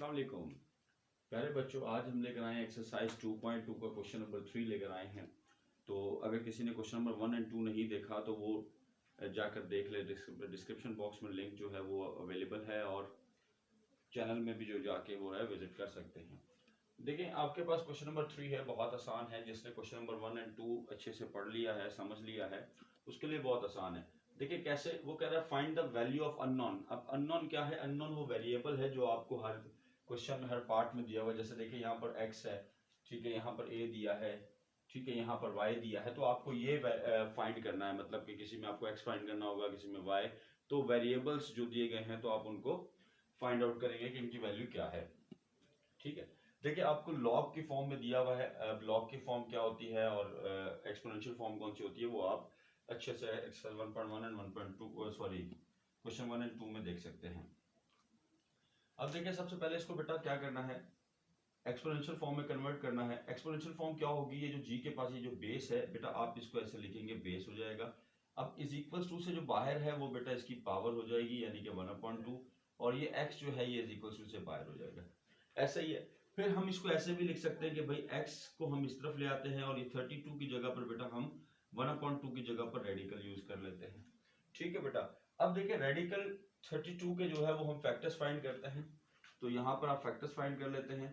अस्सलाम वालेकुम प्यारे बच्चों। आज हम लेकर आए हैं एक्सरसाइज 2.2 का क्वेश्चन नंबर 3 लेकर आए हैं। तो अगर किसी ने क्वेश्चन नंबर 1 और 2 नहीं देखा तो वो जाकर देख ले। डिस्क्रिप्शन बॉक्स में लिंक जो है वो अवेलेबल है और चैनल में भी जो जाके वो है विजिट कर सकते हैं। देखिए आपके पास क्वेश्चन नंबर 3 है, बहुत आसान है। जिसने क्वेश्चन नंबर 1 और 2 अच्छे से पढ़ लिया है, समझ लिया है, उसके लिए बहुत आसान है। देखिए कैसे, वो कह रहा है find the value of unknown. अब अननोन क्या है? अननोन वो वेरिएबल है जो आपको हर क्वेश्चन हर पार्ट में दिया हुआ है। जैसे देखिए यहाँ पर x है, ठीक है, यहाँ पर a दिया है, ठीक है, यहाँ पर y दिया है। तो आपको ये फाइंड करना है, मतलब कि किसी में आपको x फाइंड करना होगा, किसी में y। तो वेरिएबल्स जो दिए गए हैं तो आप उनको फाइंड आउट करेंगे कि इनकी वैल्यू क्या है, ठीक है। देखिए आपको लॉग की फॉर्म में दिया हुआ है। लॉग की फॉर्म क्या होती है और एक्सपोनेंशियल फॉर्म कौन सी होती है वो आप अच्छे से Excel 1.1 and 1.2 sorry question 1 and 2 में देख सकते हैं। अब देखिए सबसे पहले इसको बेटा क्या करना है, एक्सपोनेंशियल फॉर्म में कन्वर्ट करना है। एक्सपोनेंशियल फॉर्म क्या होगी? ये जो जी के पास ये जो बेस है बेटा, आप इसको ऐसे लिखेंगे, बेस हो जाएगा। अब इज इक्वल टू से जो बाहर है वो बेटा इसकी पावर हो जाएगी, यानी कि 1/2। और ये x जो है ये इज इक्वल टू से बाहर हो जाएगा। ऐसा ही है। फिर हम इसको ऐसे भी लिख सकते हैं कि भाई x को हम इस तरफ ले आते हैं और ये 32 की जगह पर बेटा हम 1/2 की जगह पर रेडिकल यूज कर लेते हैं, ठीक है बेटा। अब देखिए रेडिकल 32 के जो है वो हम फैक्टर्स फाइंड करते हैं। तो यहाँ पर आप फैक्टर्स फाइंड कर लेते हैं।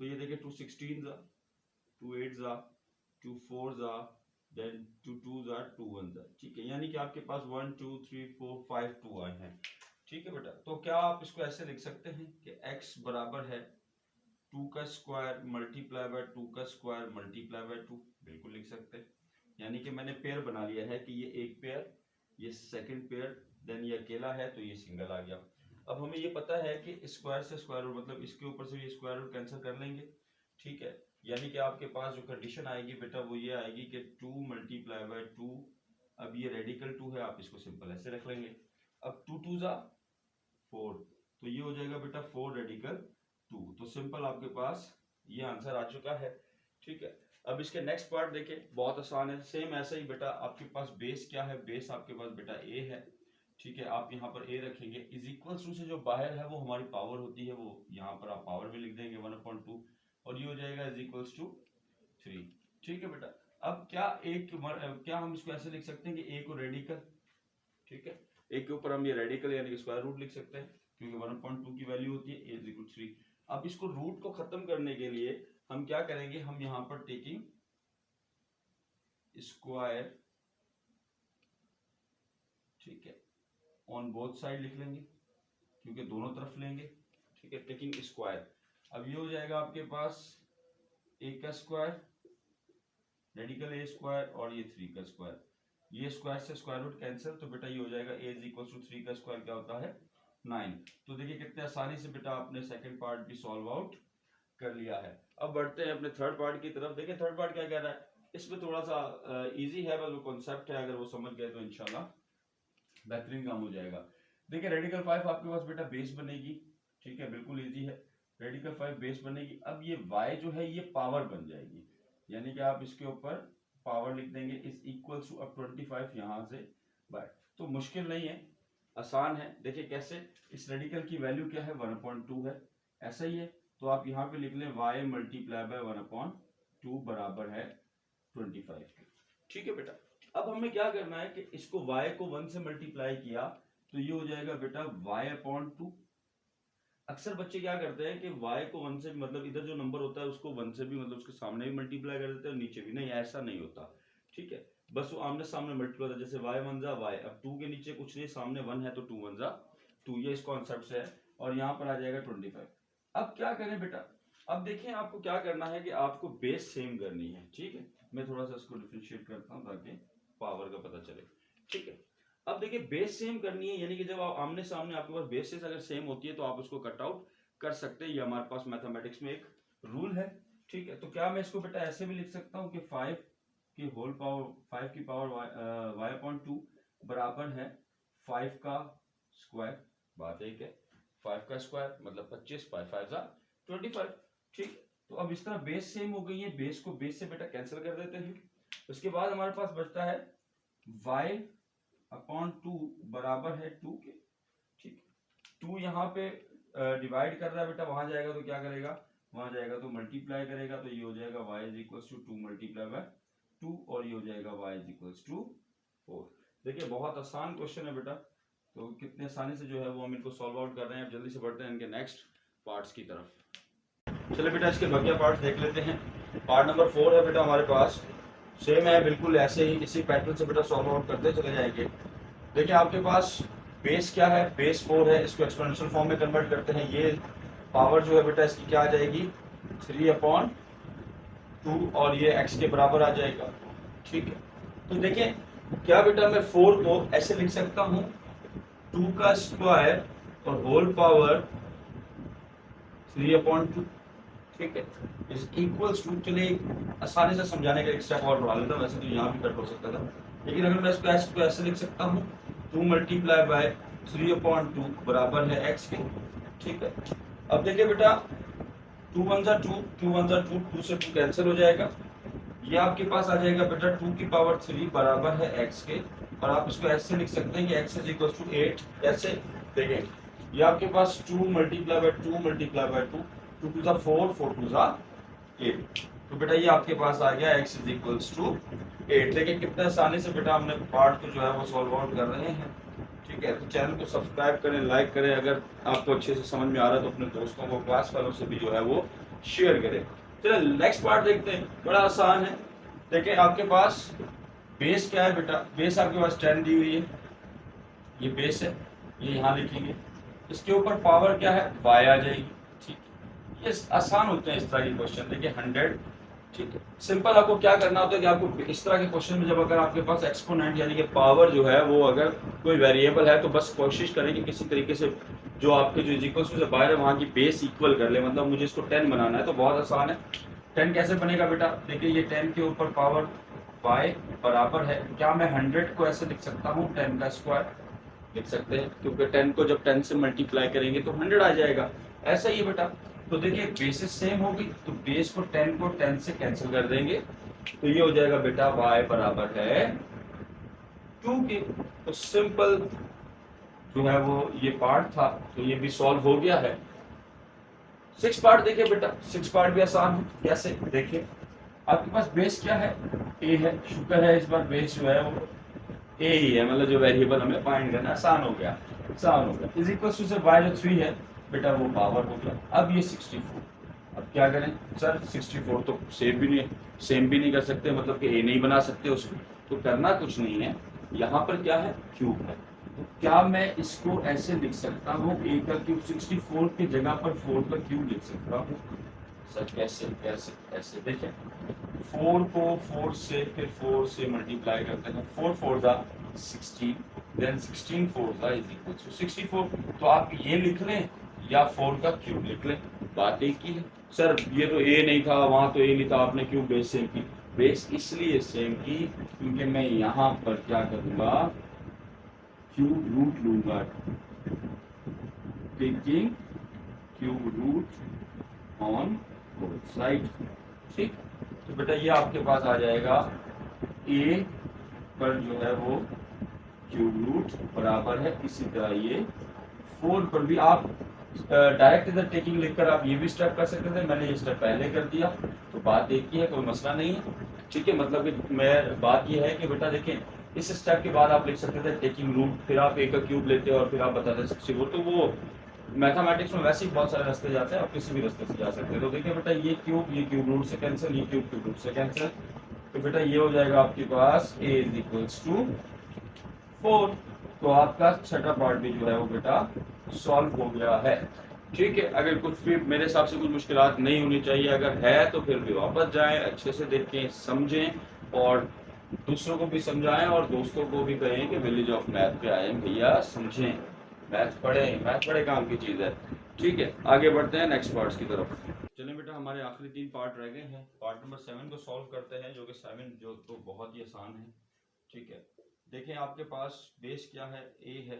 तो ये देखिए 2 16 जा, 2 8 जा, 2 4 जा, देन 2 2 जा, 2 1 जा, ठीक है। यानी कि आपके पास 1 2 3 4 5 2 आए हैं, ठीक है बेटा। तो क्या आप इसको ऐसे लिख सकते हैं कि x बराबर है 2 का स्क्वायर मल्टीप्लाई बाय 2 का स्क्वायर मल्टीप्लाई बाय 2? बिल्कुल लिख सकते हैं। यानी कि मैंने पेयर बना लिया है कि ये एक पेयर, ये सेकंड पेयर, देन ये अकेला है तो ये सिंगल आ गया। अब हमें ये पता है कि स्क्वायर से स्क्वायर रूट, मतलब इसके ऊपर से ये स्क्वायर रूट कैंसिल कर लेंगे, ठीक है। यानी कि आपके पास जो कंडीशन आएगी बेटा वो ये आएगी कि 2 मल्टीप्लाई बाय 2। अब ये रेडिकल 2 है, आप इसको सिंपल ऐसे रख लेंगे। अब 2 2 जा 4, तो ये हो जाएगा बेटा 4 रेडिकल 2। तो सिंपल आपके पास ये आंसर आ चुका है, ठीक है। अब इसके नेक्स्ट पार्ट देखिए, बहुत आसान है। सेम ऐसे ही बेटा आपके पास बेस क्या है? बेस आपके पास बेटा a है, ठीक है। आप यहाँ पर a रखेंगे, इज इक्वल टू से जो बाहर है वो हमारी पावर होती है, वो यहाँ पर आप पावर भी लिख देंगे 1/2 और ये हो जाएगा इज इक्वल टू 3, ठीक है बेटा। अब क्या हम इसको ऐसे लिख सकते हैं कि a को रेडिकल, ठीक है, एक के ऊपर हम ये रेडिकल यानी कि स्क्वायर रूट लिख सकते हैं क्योंकि 1/2 की वैल्यू होती है a इज इक्वल 3। अब इसको रूट को खत्म करने के लिए हम क्या करेंगे, हम यहां पर टेकिंग स्क्वायर, ठीक है, ऑन बोथ साइड लिख लेंगे क्योंकि दोनों तरफ लेंगे, ठीक है, टेकिंग स्क्वायर। अब ये हो जाएगा आपके पास a का स्क्वायर रेडिकल a स्क्वायर और ये 3 का स्क्वायर, ये स्क्वायर से स्क्वायर रूट कैंसिल, तो बेटा ये हो जाएगा a इज इक्वल टू 3 का स्क्वायर क्या होता है 9। तो देखिए कितने आसानी से बेटा आपने सेकंड पार्ट भी सॉल्व आउट कर लिया है। अब बढ़ते हैं अपने थर्ड पार्ट की तरफ। देखिए थर्ड पार्ट क्या कह रहा है, इसमें थोड़ा सा इजी है, बस वो कॉन्सेप्ट है, अगर वो समझ गए तो इंशाल्लाह बेहतरीन काम हो जाएगा। देखिए रेडिकल 5 आपके पास बेटा बेस बनेगी, ठीक है, बिल्कुल इजी है। रेडिकल 5 बेस बनेगी। अब ये y जो है ये पावर बन जाएगी, यानी कि आप इसके ऊपर पावर लिख देंगे इज इक्वल टू अब 25 यहां से बाय। तो मुश्किल नहीं है, आसान है। देखिए कैसे, इस रेडिकल की वैल्यू क्या है 1/2 है, ऐसा ही है। तो आप यहाँ पे लिख लें y मल्टीप्लाई बाय 1/2 बराबर है 25 के, ठीक है बेटा। अब हमें क्या करना है कि इसको y को 1 से मल्टीप्लाई किया तो ये हो जाएगा बेटा y/2। अक्सर बच्चे क्या करते हैं कि y को 1 से, मतलब इधर जो नंबर होता है उसको 1 से भी, मतलब उसके सामने भी मल्टीप्लाई कर देते हैं और नीचे भी। नहीं, ऐसा नहीं होता, ठीक है। बस वो आमने सामने मल्टीप्लाई होता है, जैसे y 1 जा y, अब 2 के नीचे कुछ नहीं, सामने 1 है तो 2 1 जा 2, ये इस कॉन्सेप्ट से है। और यहाँ पर आ जाएगा 25। अब क्या करें बेटा, अब देखिए आपको क्या करना है कि आपको बेस सेम करनी है, ठीक है। मैं थोड़ा सा इसको डिफरेंशिएट करता हूँ ताकि पावर का पता चले, ठीक है। अब देखिए बेस सेम करनी है, यानी कि जब आप आमने सामने आपके पास बेसेस अगर सेम होती है तो आप उसको कट आउट कर सकते हैं। ये हमारे पास मैथमेटिक्स में एक रूल है, ठीक है। तो क्या मैं इसको बेटा ऐसे भी लिख सकता हूँ कि 5 की होल पावर, 5 की पावर y/2 बराबर है 5 का स्क्वायर। बात एक है, 5 का स्क्वायर मतलब 25, 5 5 जा 25, ठीक। तो अब इस तरह बेस सेम हो गई है, बेस को बेस से बेटा कैंसिल कर देते हैं। उसके बाद हमारे पास बचता है y/2 बराबर है 2 के, ठीक। 2 यहाँ पे डिवाइड कर रहा है बेटा, वहां जाएगा तो क्या करेगा, वहां जाएगा तो मल्टीप्लाई करेगा, तो ये हो जाएगा y is equal to 2 multiply by 2 और ये हो जाएगा y इज इक्वल टू 4। देखिए बहुत आसान क्वेश्चन है बेटा, तो कितने आसानी से जो है वो हम इनको सॉल्व आउट कर रहे हैं। अब जल्दी से बढ़ते हैं इनके नेक्स्ट पार्ट्स की तरफ। चलिए बेटा इसके बाकी पार्ट्स देख लेते हैं। पार्ट नंबर 4 है बेटा हमारे पास, सेम है बिल्कुल ऐसे ही, इसी पैटर्न से बेटा सॉल्व आउट करते चले जाएंगे। देखिए आपके पास बेस क्या है, बेस 4 है, इसको एक्सपोनेंशियल फॉर्म में कन्वर्ट करते हैं। ये पावर जो है बेटा इसकी क्या आ जाएगी, 3/2 और ये x के बराबर आ जाएगा। ठीक है, तो देखिए क्या बेटा मैं 4 को ऐसे लिख सकता हूँ 2 का स्क्वायर और होल पावर 3/2। ठीक है, इज इक्वल्स टू, चलिए आसानी से समझाने का एक स्टेप और बढ़ा लेता हूँ, वैसे तो यहाँ भी कट हो सकता था, लेकिन अगर मैं इसको ऐसे लिख सकता हूँ 2 मल्टीप्लाई बाय 3/2 बराबर है x के। ठीक है, अब देखिए बेटा 2 1 जा 2, 2 1 जा 2, 2 से 2 कैंसिल हो जाएगा, ये आपके पास आ जाएगा बेटा 2 की पावर 3 बराबर है x के, और आप इसको ऐसे लिख सकते हैं कि x इज इक्वल टू 8। ऐसे देखें, ये आपके पास 2 मल्टीप्लाई बाय 2 मल्टीप्लाई बाय 2, 2 2 जा 4, 4 2 जा 8, तो बेटा ये आपके पास आ गया x इज इक्वल टू 8। देखिए कितने आसानी से बेटा हमने पार्ट को जो है वो सॉल्व आउट कर रहे हैं। ठीक है, तो चैनल को सब्सक्राइब करें, लाइक करें, अगर आपको अच्छे से समझ में आ रहा है तो अपने दोस्तों को, क्लास वालों से भी जो है वो शेयर करें। चलिए नेक्स्ट पार्ट देखते हैं, बड़ा आसान है। देखिए आपके पास बेस क्या है बेटा, बेस आपके पास 10 दी हुई है, ये बेस है, ये यहाँ लिखेंगे, इसके ऊपर पावर क्या है y आ जाएगी। ठीक, ये आसान होते हैं इस तरह के क्वेश्चन। देखिए 100, ठीक है, सिंपल आपको क्या करना होता है कि आपको इस तरह के क्वेश्चन में जब अगर आपके पास एक्सपोनेंट यानी कि पावर जो है वो अगर कोई वेरिएबल है तो बस कोशिश करें कि किसी तरीके से जो आपके जो इक्वल से बाहर है वहाँ की बेस इक्वल कर ले। मतलब मुझे इसको 10 बनाना है तो बहुत आसान है। 10 कैसे बनेगा बेटा, देखिए ये 10 के ऊपर पावर y बराबर है, क्या मैं 100 को ऐसे लिख सकता हूँ 10 का स्क्वायर लिख सकते हैं, क्योंकि 10 को जब 10 से मल्टीप्लाई करेंगे तो 100 आ जाएगा। ऐसा ही है बेटा, तो देखिए बेसिस सेम होगी, तो बेस को 10 से कैंसिल कर देंगे, तो ये हो जाएगा बेटा y बराबर है 2 के। तो सिंपल जो है वो ये पार्ट था, तो ये भी सॉल्व हो गया है। 6 पार्ट देखिए बेटा, 6 पार्ट भी आसान है। कैसे, देखिए आपके पास बेस क्या है, a है, शुक्र है इस बार बेस जो है वो a ही है, मतलब जो वेरिएबल हमें फाइंड करना आसान हो गया, आसान हो गया। इज इक्वल टू से y जो 3 है बेटा वो पावर हो गया। अब ये 64, अब क्या करें सर, 64 तो सेम भी नहीं कर सकते, मतलब कि a नहीं बना सकते उसको, तो करना कुछ नहीं है, यहाँ पर क्या है क्यूब है, तो क्या मैं इसको ऐसे लिख सकता हूँ a का क्यूब, 64 की जगह पर 4 का क्यूब लिख सकता हूँ सर। कैसे कैसे कैसे, देखें 4 को 4 से फिर 4 से मल्टीप्लाई करते हैं, 4 4 जा 16, देन 16 4 जा इज इक्वल टू 64, तो आप ये लिख लें या 4 का क्यूब लिख लें, बात एक ही है। सर ये तो a नहीं था, वहां तो a नहीं था, आपने क्यों बेस सेम की, बेस इसलिए सेम की क्योंकि मैं यहाँ पर क्या करूंगा, क्यूब रूट लूंगा, taking cube root on both side. ठीक, तो बेटा ये आपके पास आ जाएगा a पर जो है वो क्यूब रूट बराबर है, इसी तरह ये 4 पर भी आप डायरेक्ट इधर टेकिंग लिखकर आप ये भी स्टेप कर सकते थे, मैंने ये स्टेप पहले कर दिया, तो बात एक ही है, कोई मसला नहीं है। ठीक है, मतलब कि मैं बात ये है कि बेटा देखें इस स्टेप के बाद आप लिख सकते थे टेकिंग रूट, फिर आप a का क्यूब लेते और फिर आप बताते 64, तो वो मैथमेटिक्स में वैसे ही बहुत सारे रास्ते जाते हैं, आप किसी भी रास्ते से जा सकते हैं। तो देखिए बेटा ये क्यूब रूट से कैंसिल, ये क्यूब रूट से कैंसिल, तो बेटा ये हो जाएगा आपके पास a इज इक्वल्स टू 4, तो आपका छठा पार्ट भी जो है वो बेटा सॉल्व हो गया है। ठीक है, अगर कुछ भी मेरे हिसाब से कुछ मुश्किलात नहीं होनी चाहिए, अगर है तो फिर भी वापस जाएं, अच्छे से देखें, समझें और दूसरों को भी समझाएं और दोस्तों को भी कहें कि विलेज ऑफ मैथ पे आए भैया, समझें, मैथ पढ़ें, मैथ बड़े काम की चीज़ है। ठीक है, आगे बढ़ते हैं नेक्स्ट पार्ट्स की तरफ। चलिए बेटा हमारे आखिरी 3 पार्ट रह गए हैं, पार्ट नंबर 7 को सॉल्व करते हैं, जो कि 7 जो तो बहुत ही आसान है। ठीक है, देखें आपके पास बेस क्या है, a है,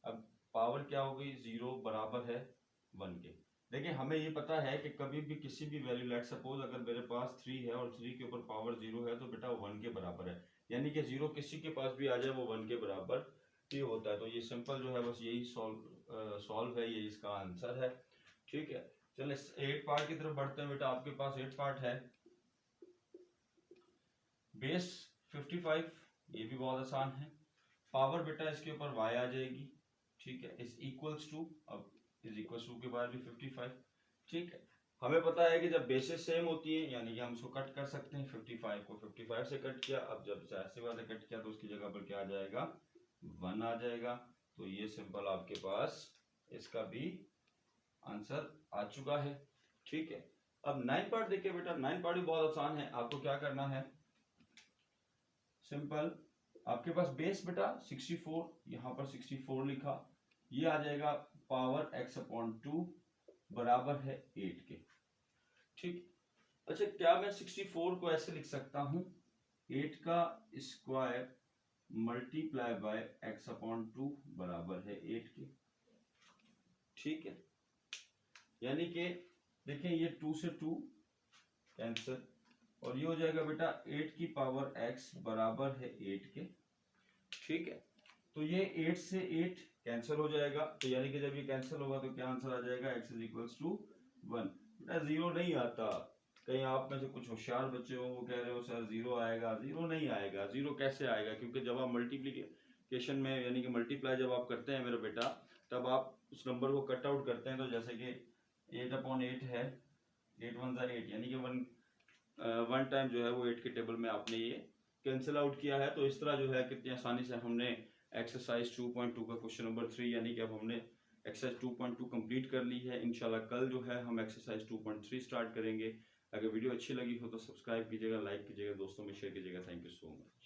अब पावर क्या होगी 0 बराबर है 1 के। देखिए हमें ये पता है कि कभी भी किसी भी वैल्यू, लेट सपोज अगर मेरे पास 3 है और 3 के ऊपर पावर 0 है तो बेटा 1 के बराबर है, यानी कि 0 किसी के पास भी आ जाए वो 1 के बराबर ही होता है। तो ये सिंपल जो है बस यही सॉल्व सॉल्व है, ये इसका आंसर है। ठीक है, चलिए 8 पार्ट की तरफ बढ़ते हैं बेटा। आपके पास 8 पार्ट है। बेस 55, ये भी बहुत आसान है। पावर बेटा इसके ऊपर y आ जाएगी। ठीक है, इज इक्वल्स टू, अब इज इक्वल्स टू के बाद भी 55। ठीक है, हमें पता है कि जब बेसेस सेम होती है यानी कि हम उसको कट कर सकते हैं। 55 को 55 से कट किया, अब जब ऐसे वाले कट किया तो उसकी जगह पर क्या आ जाएगा, 1 आ जाएगा। तो ये सिंपल आपके पास इसका भी आंसर आ चुका है। ठीक है, अब 9 पार्ट देखिए बेटा। 9 पार्ट भी बहुत आसान है। आपको क्या करना है, सिंपल आपके पास बेस बेटा 64, यहां पर 64 लिखा, ये आ जाएगा पावर x/2 बराबर है 8 के। ठीक, अच्छा क्या मैं 64 को ऐसे लिख सकता हूं, 8 का स्क्वायर मल्टीप्लाई बाय x/2 बराबर है 8 के। ठीक है, यानी कि देखें ये 2 से 2 कैंसिल, और ये हो जाएगा बेटा 8 की पावर x बराबर है 8 के। ठीक है, तो ये 8 से 8 कैंसिल हो जाएगा, तो यानी कि जब ये कैंसिल होगा तो क्या आंसर आ जाएगा, x इज इक्वल्स टू 1। बेटा जीरो नहीं आता। कहीं आप में से कुछ होशियार बच्चे हो, वो कह रहे हो सर जीरो आएगा। जीरो नहीं आएगा। जीरो कैसे आएगा, क्योंकि जब आप मल्टीप्लीकेशन में यानी कि मल्टीप्लाई जब आप करते हैं मेरे बेटा, तब आप उस नंबर को कट आउट करते हैं। तो जैसे कि 8/8 है, 8 1 8, यानी कि 1 टाइम जो है वो 8 के टेबल में आपने ये कैंसिल आउट किया है। तो इस तरह जो है कितनी आसानी से हमने एक्सरसाइज 2.2 का क्वेश्चन नंबर 3 यानी कि अब हमने एक्सरसाइज 2.2 कंप्लीट कर ली है। इंशाल्लाह कल जो है हम एक्सरसाइज 2.3 स्टार्ट करेंगे। अगर वीडियो अच्छी लगी हो तो सब्सक्राइब कीजिएगा, लाइक कीजिएगा, दोस्तों में शेयर कीजिएगा। Thank you so much.